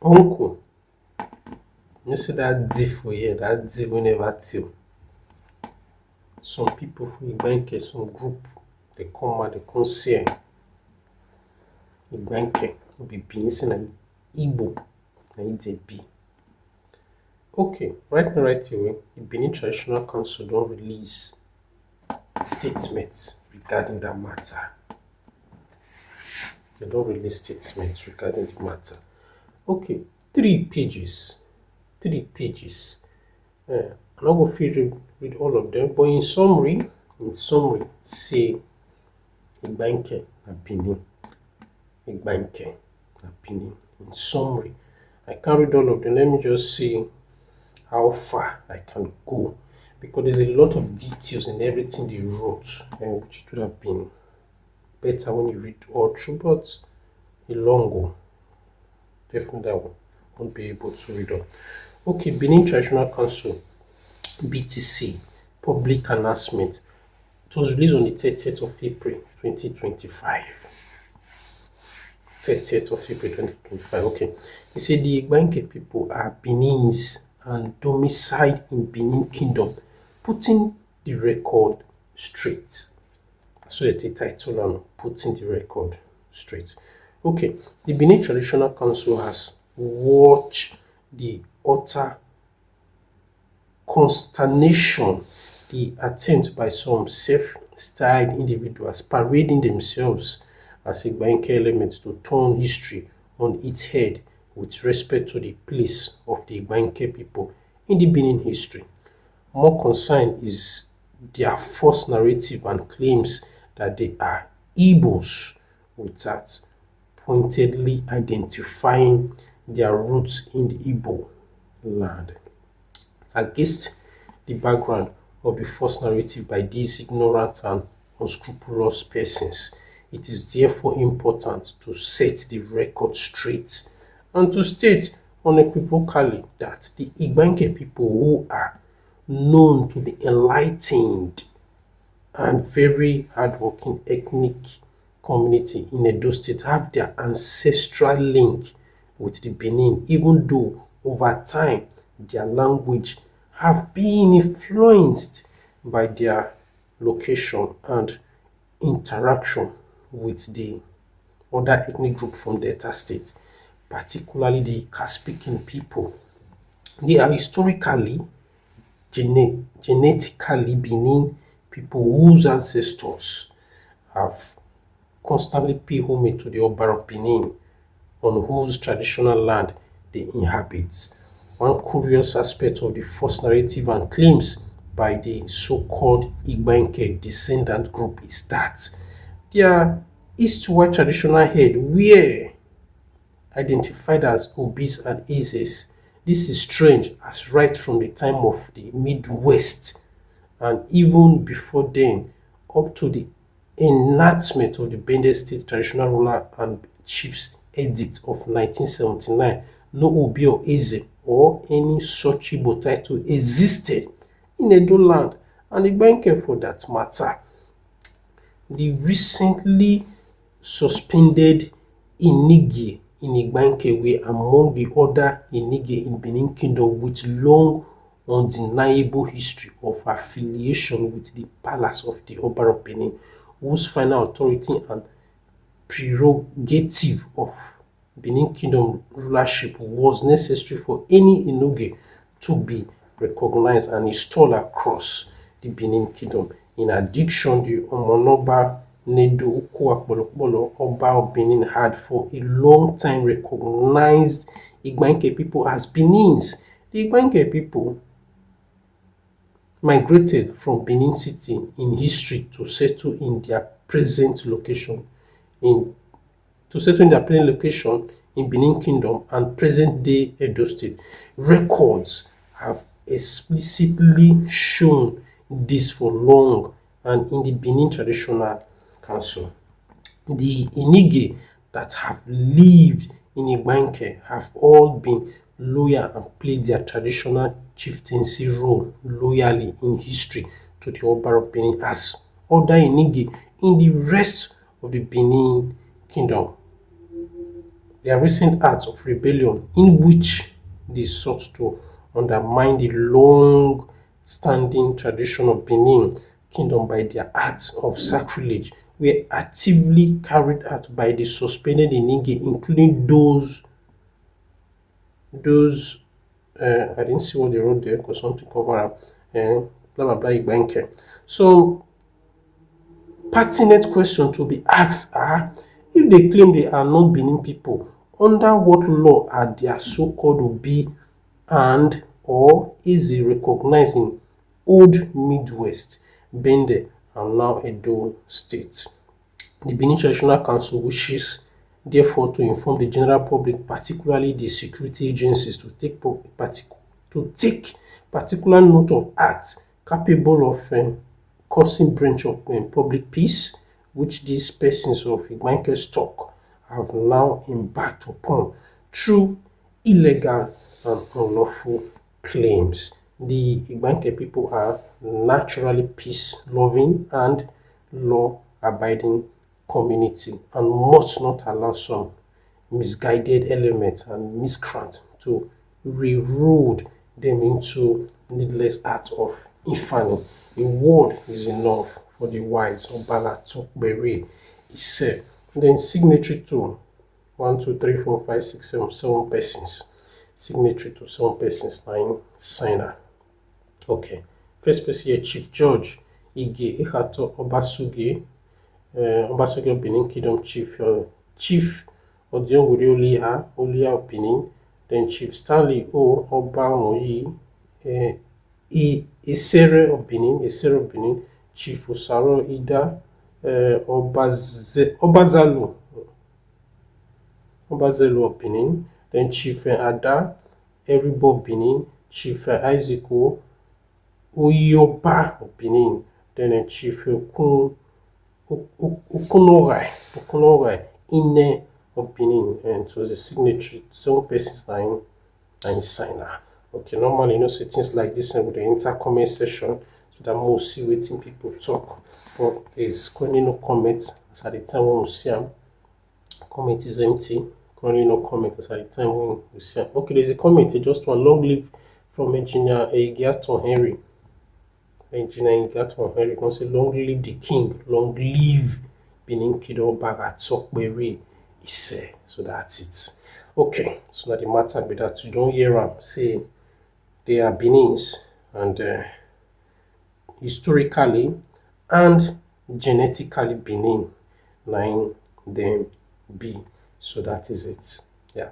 Uncle, you see that D for here, that D we never tell. Some people for Igbanke, some group, they come and they come see Igbanke, be Benin and Igbo, and it's a B. Okay, right away, the Benin Traditional Council don't release statements regarding that matter. They don't release statements regarding the matter. Okay, 3 pages. 3 pages. I'm not going to read all of them, but in summary, say Igbanke and Benin. Igbanke and Benin. In summary, I can't read all of them. Let me just see how far I can go, because there's a lot of details in everything they wrote, which would have been better when you read all through, but a long go. Definitely I won't be able to read all. Okay, Benin Traditional Council, BTC, public announcement. It was released on the 30th of April 2025. 30th of April 2025. Okay. He said the Igbanke people are Benins and domiciled in Benin Kingdom, putting the record straight. So the title on putting the record straight. Okay. The Benin Traditional Council has watched the utter consternation, the attempt by some self-styled individuals parading themselves as Igbanke elements to turn history on its head with respect to the place of the Igbanke people in the Benin history. More concern is their false narrative and claims that they are Igbos without pointedly identifying their roots in the Igbo land. Against the background of the false narrative by these ignorant and unscrupulous persons, it is therefore important to set the record straight and to state unequivocally that the Igbanke people, who are known to be enlightened and very hardworking ethnic community in Edo State, have their ancestral link with the Benin, even though over time their language have been influenced by their location and interaction with the other ethnic group from Delta State, particularly the Ika-speaking people. They are historically, genetically Benin people whose ancestors have constantly paid homage to the Oba of Benin, on whose traditional land they inhabit. One curious aspect of the false narrative and claims by the so-called Igbanke descendant group is that their east-west traditional head were identified as Obis and Ezes. This is strange, as right from the time of the Midwest and even before then, up to the enactment of the Benin State Traditional Ruler and Chiefs Edict of 1979, no Obi or Eze or any such Igbo title existed in Edo land, and Igbanke for that matter. The recently suspended Inige in Igbanke were among the other Inige in Benin Kingdom with long undeniable history of affiliation with the palace of the Oba of Benin, whose final authority and prerogative of Benin Kingdom rulership was necessary for any Inuge to be recognized and installed across the Benin Kingdom. In addition, the Omonoba Nedo Ukuakbolokbolo Oba of Benin had for a long time recognized Igbanke people as Benins. The Igbanke people migrated from Benin City in history to settle in their present location in Benin Kingdom and present-day Edo State. Records have explicitly shown this for long, and in the Benin Traditional Council, the Inige that have lived in Igbanke have all been loyal and played their traditional chieftaincy role loyally in history to the Oba of Benin as other Inige in the rest of the Benin Kingdom. their recent acts of rebellion, in which they sought to undermine the long-standing tradition of Benin Kingdom by their acts of sacrilege, were actively carried out by the suspended Inige, including those I didn't see what they wrote there because something cover up, blah blah blah Igbanke. So pertinent question to be asked are, if they claim they are not Benin people, under what law are their so-called Obi and or is it recognized in Old Midwest, Bende, and now Edo states? The Benin Traditional Council wishes, therefore, to inform the general public, particularly the security agencies, to take particular note of acts capable of causing breach of public peace, which these persons of Igbanke stock have now embarked upon through illegal and unlawful claims. The Igbanke people are naturally peace-loving and law-abiding community and must not allow some misguided elements and miscreants to reroute them into needless acts of infamy. A word is enough for the wise. Obala Tokbere is said. Then signatory to 1, 2, 3, 4, 5, 6, 7, 7 persons. Signatory to 7 persons, 9 signer. Okay. First person here, Chief George Ige Ehato Obasuge. Obasuge of Benin Kingdom, Chief Odiowuri Olia of Benin, then Chief Stanley O Obamoyi Esere of Benin, Chief Osaro Ida Obazelu of Benin, then Chief Ada Eribo of Benin, Chief Isaac Oyoba of Benin, then Chief Okunorai Ine of Benin, and it was a signatory, 7 persons, 9 signer. Okay, normally you know say things like this and with the enter comment section so that more see waiting people talk. But there's currently no comments as at the time when we see them. Comment is empty. Currently no comment as at the time when we see them. Okay, there's a comment, just one. Long live from Engineer Egiaton Henry. Engineer Egiaton Henry can say long live the king, long live Benin Kingdom Bagatsokbere Ise. So that's it. Okay, so now the matter be that you don't hear them say they are Benins and historically and genetically Benin, 9 them be. So that is it. Yeah.